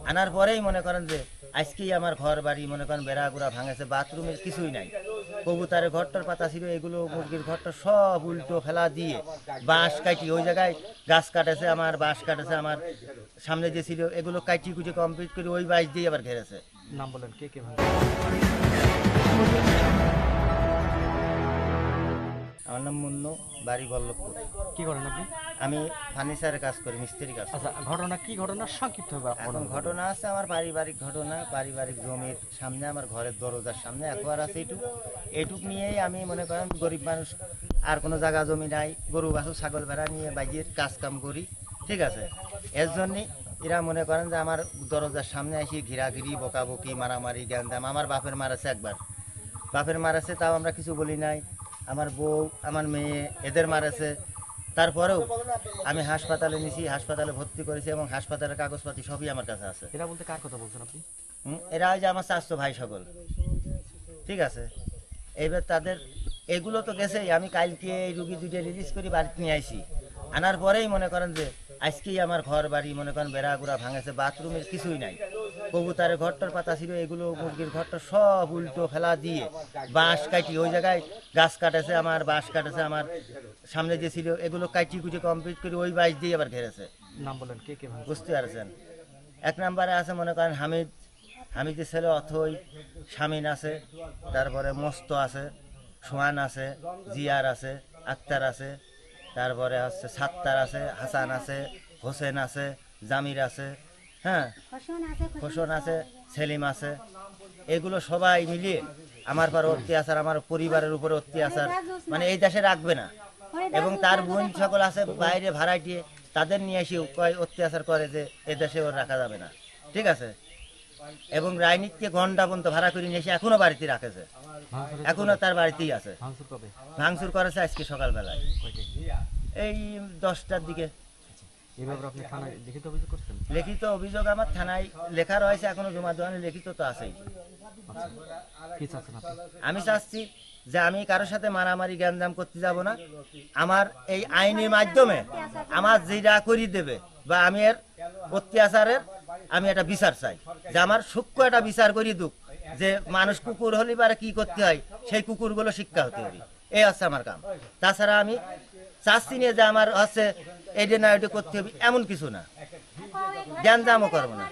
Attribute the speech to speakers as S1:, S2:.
S1: আনার পরেই মনে করেন যে আজকেই আমার ঘর বাড়ি মনে করেন বেড়াগুড়া ভাঙেছে, বাথরুমের কিছুই নাই, কবুতারের ঘরটার পাতা ছিল, এগুলো মুরগির ঘরটা সব উল্টো ফেলা দিয়ে বাঁশ কাটি ওই জায়গায় গাছ কাটেছে, আমার বাঁশ কাটেছে, আমার সামনে যে ছিল এগুলো কাটি কুচি কমপ্লিট করে ওই বাঁশ দিয়ে আবার ঘেরেছে।
S2: নাম বলেন, কে কে ভাঙে?
S1: আমার নাম মুন্নু, বাড়ি বল্লভপুর।
S2: কি করেন আপনি?
S1: আমি ফার্নিচারের কাজ করি, মিস্ত্রি কাজ করি।
S2: আচ্ছা, ঘটনা কি, ঘটনা সংক্ষিপ্ত হবে
S1: এখন ঘটনা আছে আমার পারিবারিক ঘটনা, পারিবারিক জমির সামনে আমার ঘরের দরজার সামনে একবার আছে এইটুক নিয়েই আমি মনে করেন গরিব মানুষ, আর কোনো জায়গা জমি নাই, গরু বাছুর ছাগল ভেড়া নিয়ে বাইরের কাজ কাম করি, ঠিক আছে। এর জন্যই এরা মনে করেন যে আমার দরজার সামনে এসে ঘিরাঘিরি বকাবকি মারামারি জ্ঞানদাম। আমার বাপের মারাছে একবার, বাপের মারাছে, তাও আমরা কিছু বলি নাই। আমার বউ, আমার মেয়ে, এদের মারাছে, তারপরেও আমি হাসপাতালে নিছি, হাসপাতালে ভর্তি করেছি এবং হাসপাতালের কাগজপাতি সবই আমার কাছে আছে।
S2: এরা বলতে কার কথা বলছেন আপনি?
S1: এরা ওই যে আমার চাচতো ভাই সকল, ঠিক আছে। এইবার তাদের এগুলো তো গেছেই, আমি কালকে এই রুগী দুটো রিলিজ করে বাড়িতে নিয়ে আইছি। আনার পরেই মনে করেন যে আজকেই আমার ঘর বাড়ি মনে করেন বেড়াগুড়া ভাঙেছে, বাথরুমের কিছুই নাই, কবুতারের ঘরটার পাতা ছিল, এগুলো মুরগির ঘরটা সব উল্টো ফেলা দিয়ে বাঁশ কাটি ওই জায়গায় গাছ কাটেছে, আমার বাঁশ কাটেছে, আমার সামনে যে ছিল এগুলো কাটি কুচি কমপ্লিট করে ওই বাঁশ দিয়ে আবার ঘেরেছে।
S2: নাম বলেন, কে কে ভাঙে?
S1: বুঝতে পারছেন? এক নম্বরে আছে মনে করেন হামিদ, হামিদের ছেলে অথই, শামিন আছে, তারপরে মস্ত আছে, সোহান আছে, জিয়ার আছে, আক্তার আছে, তারপরে হচ্ছে সাত্তার আছে, হাসান আছে, হোসেন আছে, জামির আছে, হ্যাঁ, হোসেন আছে, সেলিম আছে। এগুলো সবাই মিলিয়ে আমার পর অত্যাচার, আমার পরিবারের উপরে অত্যাচার, মানে এই দেশে রাখবে না। এবং তার বোন সকল আছে বাইরে ভাড়াটিয়ে, তাদের নিয়ে এসে অত্যাচার করে যে এ দেশে ওর রাখা যাবে না, ঠিক আছে। এবং রাজনীতিকে ঘন্টা পর্যন্ত ভাড়া করে নিয়ে এসে এখনো বাড়িতে রাখেছে, এখনো তার বাড়িতেই আছে।
S2: ভাঙচুর কবে?
S1: ভাঙচুর করেছে আজকে সকালবেলায় এই 10টার দিকে।
S2: এই ব্যাপারে আপনি থানায় লিখিত অভিযোগ করছেন?
S1: লিখিত অভিযোগ আমার থানায় লেখা রয়েছে, এখনো জমা দেওয়া নেই, লিখিত তো আছেই।
S2: আচ্ছা, কি চাচ্ছেন আপনি?
S1: আমি চাচ্ছি যে আমি কারোর সাথে মারামারি জ্ঞানদাম করতে যাব না, আমার এই আইনের মাধ্যমে আমার যেটা করি দেবে বা আমি এর অত্যাচারের আমি একটা বিচার চাই, যে আমার সূক্ষ্ম একটা বিচার করি দুঃখ, যে মানুষ কুকুর হলে পারে কি করতে হয় সেই কুকুরগুলো শিক্ষা হতে হবে, এই হচ্ছে আমার কাম। তাছাড়া আমি চাচ্ছি না যে আমার হচ্ছে এইটা না ওইটা করতে হবে, এমন কিছু না, জ্ঞানদামও করবো না।